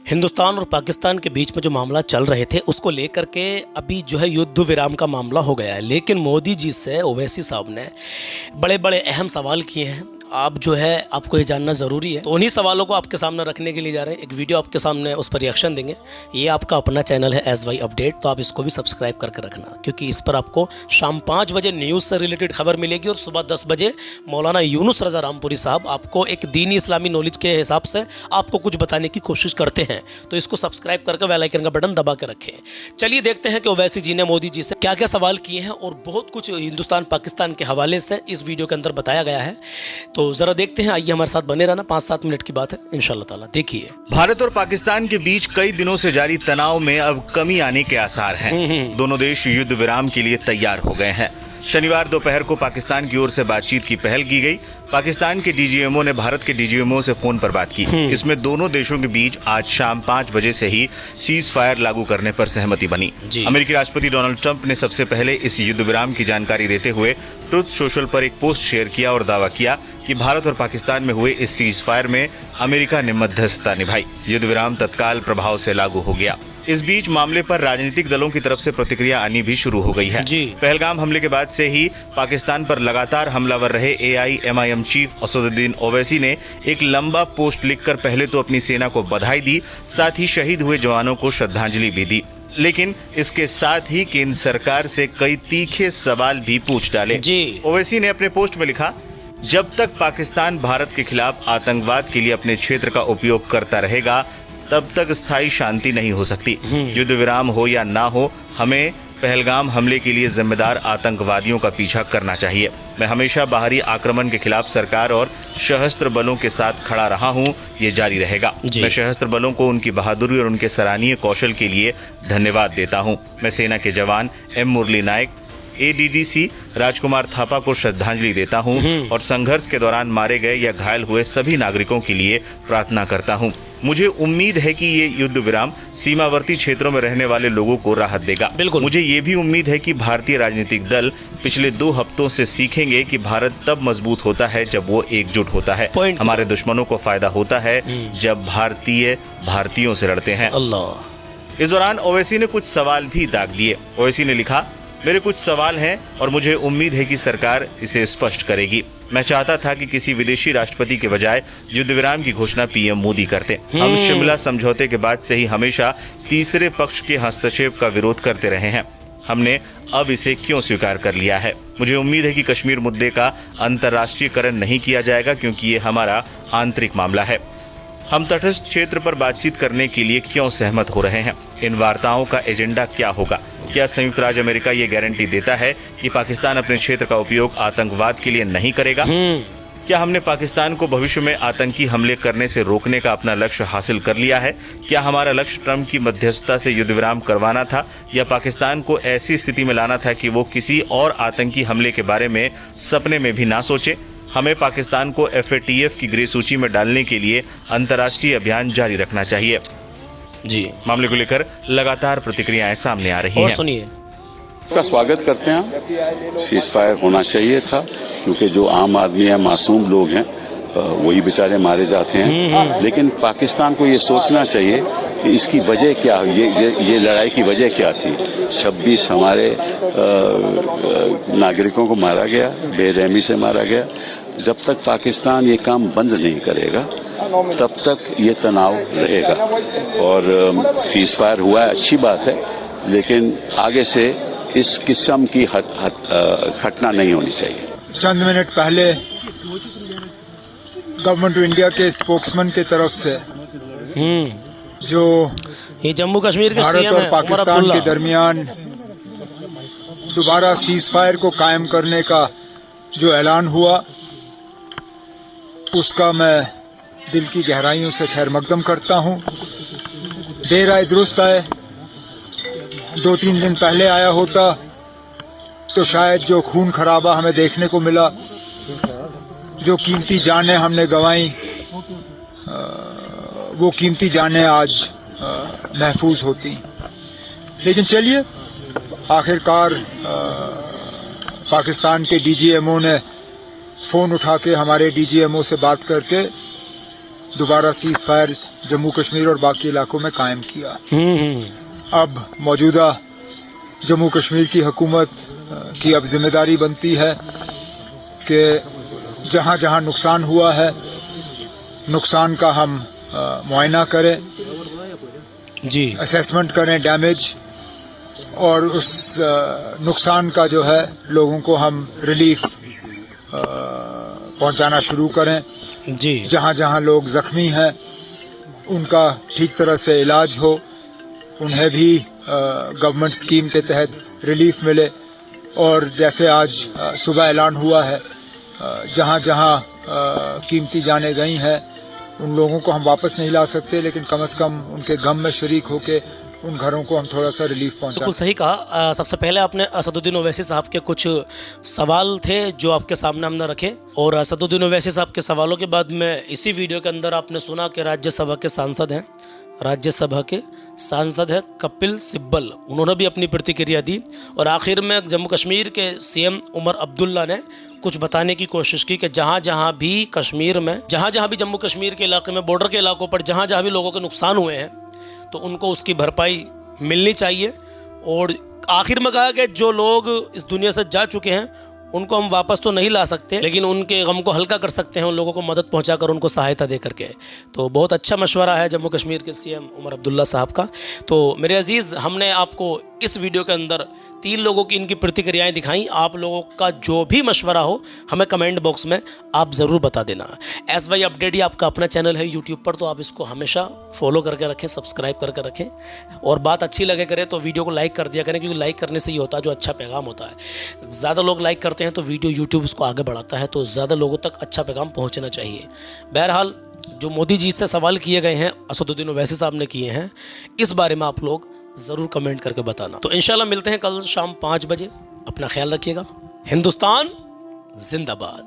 हिंदुस्तान और पाकिस्तान के बीच में जो मामला चल रहे थे उसको लेकर के अभी जो है युद्ध विराम का मामला हो गया है। लेकिन मोदी जी से ओवैसी साहब ने बड़े बड़े अहम सवाल किए हैं। आप जो है आपको ये जानना ज़रूरी है, तो उन्हीं सवालों को आपके सामने रखने के लिए जा रहे हैं। एक वीडियो आपके सामने उस पर रिएक्शन देंगे। ये आपका अपना चैनल है SY अपडेट, तो आप इसको भी सब्सक्राइब करके रखना, क्योंकि इस पर आपको शाम 5 बजे न्यूज़ से रिलेटेड खबर मिलेगी और सुबह 10 बजे मौलाना यूनुस रज़ा रामपुरी साहब आपको एक दीनी इस्लामी नॉलेज के हिसाब से आपको कुछ बताने की कोशिश करते हैं। तो इसको सब्सक्राइब करके बेल आइकन का बटन दबा के रखें। चलिए देखते हैं कि ओवैसी जी ने मोदी जी से क्या क्या सवाल किए हैं, और बहुत कुछ हिंदुस्तान पाकिस्तान के हवाले से इस वीडियो के अंदर बताया गया है। तो ज़रा देखते हैं, आइए हमारे साथ बने रहना। 5-7 मिनट की बात है इंशाल्लाह ताला। देखिए, भारत और पाकिस्तान के बीच कई दिनों से जारी तनाव में अब कमी आने के आसार हैं। दोनों देश युद्ध विराम के लिए तैयार हो गए हैं। शनिवार दोपहर को पाकिस्तान की ओर से बातचीत की पहल की गई। पाकिस्तान के DGMO ने भारत के DGMO से फोन पर बात की। इसमें दोनों देशों के बीच आज शाम 5 बजे से ही सीज फायर लागू करने पर सहमति बनी। अमेरिकी राष्ट्रपति डोनाल्ड ट्रंप ने सबसे पहले इस युद्ध विराम की जानकारी देते हुए ट्रुथ सोशल पर एक पोस्ट शेयर किया और दावा किया कि भारत और पाकिस्तान में हुए इस सीज फायर में अमेरिका ने मध्यस्थता निभाई। युद्ध विराम तत्काल प्रभाव से लागू हो गया। इस बीच मामले पर राजनीतिक दलों की तरफ से प्रतिक्रिया आनी भी शुरू हो गई है। पहलगाम हमले के बाद से ही पाकिस्तान पर लगातार हमलावर रहे AIMIM चीफ असदुद्दीन ओवैसी ने एक लंबा पोस्ट लिखकर पहले तो अपनी सेना को बधाई दी, साथ ही शहीद हुए जवानों को श्रद्धांजलि भी दी। लेकिन इसके साथ ही केंद्र सरकार से कई तीखे सवाल भी पूछ डाले। ओवैसी ने अपने पोस्ट में लिखा, जब तक पाकिस्तान भारत के खिलाफ आतंकवाद के लिए अपने क्षेत्र का उपयोग करता रहेगा, तब तक स्थायी शांति नहीं हो सकती। युद्ध विराम हो या ना हो, हमें पहलगाम हमले के लिए जिम्मेदार आतंकवादियों का पीछा करना चाहिए। मैं हमेशा बाहरी आक्रमण के खिलाफ सरकार और सशस्त्र बलों के साथ खड़ा रहा हूं, ये जारी रहेगा। मैं सशस्त्र बलों को उनकी बहादुरी और उनके सराहनीय कौशल के लिए धन्यवाद देता हूं। मैं सेना के जवान M मुरली नायक, ADDC राजकुमार थापा को श्रद्धांजलि देता हूं और संघर्ष के दौरान मारे गए या घायल हुए सभी नागरिकों के लिए प्रार्थना करता हूं। मुझे उम्मीद है कि ये युद्ध विराम सीमावर्ती क्षेत्रों में रहने वाले लोगों को राहत देगा। मुझे ये भी उम्मीद है कि भारतीय राजनीतिक दल पिछले 2 हफ्तों से सीखेंगे कि भारत तब मजबूत होता है जब वो एकजुट होता है। हमारे दुश्मनों को फायदा होता है जब भारतीय भारतीयों से लड़ते हैं। इस दौरान ओवैसी ने कुछ सवाल भी दाग दिए। ओवैसी ने लिखा, मेरे कुछ सवाल हैं और मुझे उम्मीद है कि सरकार इसे स्पष्ट करेगी। मैं चाहता था कि किसी विदेशी राष्ट्रपति के बजाय युद्ध विराम की घोषणा PM मोदी करते। हम शिमला समझौते के बाद से ही हमेशा तीसरे पक्ष के हस्तक्षेप का विरोध करते रहे हैं। हमने अब इसे क्यों स्वीकार कर लिया है? मुझे उम्मीद है कि कश्मीर मुद्दे का अंतर्राष्ट्रीयकरण नहीं किया जाएगा, क्योंकि ये हमारा आंतरिक मामला है। हम तटस्थ क्षेत्र पर बातचीत करने के लिए क्यों सहमत हो रहे हैं? इन वार्ताओं का एजेंडा क्या होगा? क्या संयुक्त राज्य अमेरिका ये गारंटी देता है कि पाकिस्तान अपने क्षेत्र का उपयोग आतंकवाद के लिए नहीं करेगा? क्या हमने पाकिस्तान को भविष्य में आतंकी हमले करने से रोकने का अपना लक्ष्य हासिल कर लिया है? क्या हमारा लक्ष्य ट्रंप की मध्यस्थता से युद्ध विराम करवाना था, या पाकिस्तान को ऐसी स्थिति में लाना था कि वो किसी और आतंकी हमले के बारे में सपने में भी ना सोचे? हमें पाकिस्तान को FATF की ग्रे सूची में डालने के लिए अंतर्राष्ट्रीय अभियान जारी रखना चाहिए। मामले को लेकर लगातार प्रतिक्रियाएं सामने आ रही हैं। सुनिए, का स्वागत करते हैं। सीज फायर होना चाहिए था, क्योंकि जो आम आदमी है, मासूम लोग हैं, वही बेचारे मारे जाते हैं। लेकिन पाकिस्तान को ये सोचना चाहिए कि इसकी वजह क्या, ये लड़ाई की वजह क्या थी। 26 हमारे नागरिकों को मारा गया, बेरहमी से मारा गया। जब तक पाकिस्तान ये काम बंद नहीं करेगा, तब तक ये तनाव रहेगा। और सीज फायर हुआ है, अच्छी बात है, लेकिन आगे से इस किस्म की घटना नहीं होनी चाहिए। चंद मिनट पहले गवर्नमेंट ऑफ इंडिया के स्पोक्समैन की तरफ से जो ये जम्मू कश्मीर के भारत और पाकिस्तान के दरमियान दोबारा सीज फायर को कायम करने का जो ऐलान हुआ, उसका मैं दिल की गहराइयों से खैर मकदम करता हूं। देर आए दुरुस्त आए। 2-3 दिन पहले आया होता तो शायद जो खून खराबा हमें देखने को मिला, जो कीमती जानें हमने गंवाई, वो कीमती जानें आज महफूज होती। लेकिन चलिए, आखिरकार पाकिस्तान के DGMO ने फ़ोन उठा के हमारे DGMO से बात करके दोबारा सीज फायर जम्मू कश्मीर और बाकी इलाकों में कायम किया। अब मौजूदा जम्मू कश्मीर की हुकूमत की अब जिम्मेदारी बनती है कि जहाँ जहाँ नुकसान हुआ है, नुकसान का हम मुआयना करें जी, असेसमेंट करें डैमेज, और उस नुकसान का जो है लोगों को हम रिलीफ पहुंचाना शुरू करें। जी, जहाँ जहाँ लोग ज़ख्मी हैं उनका ठीक तरह से इलाज हो, उन्हें भी गवर्नमेंट स्कीम के तहत रिलीफ मिले। और जैसे आज सुबह ऐलान हुआ है, जहाँ जहाँ कीमती जानें गई हैं उन लोगों को हम वापस नहीं ला सकते, लेकिन कम से कम उनके गम में शरीक होके उन घरों को हम थोड़ा सा रिलीफ पहुंचा। बिल्कुल सही कहा। सबसे पहले आपने असदुद्दीन ओवैसी साहब के कुछ सवाल थे जो आपके सामने हमने रखे, और असदुद्दीन ओवैसी साहब के सवालों के बाद में इसी वीडियो के अंदर आपने सुना कि राज्यसभा के सांसद हैं, राज्यसभा के सांसद है कपिल सिब्बल, उन्होंने भी अपनी प्रतिक्रिया दी। और आखिर में जम्मू कश्मीर के सीएम उमर अब्दुल्ला ने कुछ बताने की कोशिश की कि जहाँ जहाँ भी कश्मीर में, जहाँ जहाँ भी जम्मू कश्मीर के इलाके में, बॉर्डर के इलाकों पर जहाँ जहाँ भी लोगों के नुकसान हुए हैं तो उनको उसकी भरपाई मिलनी चाहिए। और आखिर में कहा कि जो लोग इस दुनिया से जा चुके हैं उनको हम वापस तो नहीं ला सकते, लेकिन उनके गम को हल्का कर सकते हैं, उन लोगों को मदद पहुंचाकर उनको सहायता दे करके। तो बहुत अच्छा मशवरा है जम्मू कश्मीर के सीएम उमर अब्दुल्ला साहब का। तो मेरे अजीज़, हमने आपको इस वीडियो के अंदर 3 लोगों की इनकी प्रतिक्रियाएं दिखाई। आप लोगों का जो भी मशवरा हो हमें कमेंट बॉक्स में आप ज़रूर बता देना। SY अपडेट, ये आपका अपना चैनल है यूट्यूब पर, तो आप इसको हमेशा फॉलो करके रखें, सब्सक्राइब करके रखें, और बात अच्छी लगे करें तो वीडियो को लाइक कर दिया करें, क्योंकि लाइक करने से ही होता है जो अच्छा पैगाम होता है। ज़्यादा लोग लाइक करते हैं तो वीडियो यूट्यूब उसको आगे बढ़ाता है, तो ज़्यादा लोगों तक अच्छा पैगाम पहुँचना चाहिए। बहरहाल, जो मोदी जी से सवाल किए गए हैं, असदुद्दीन ओवैसी साहब ने किए हैं, इस बारे में आप लोग ज़रूर कमेंट करके बताना। तो इंशाल्लाह मिलते हैं कल शाम 5 बजे। अपना ख्याल रखिएगा। हिंदुस्तान जिंदाबाद।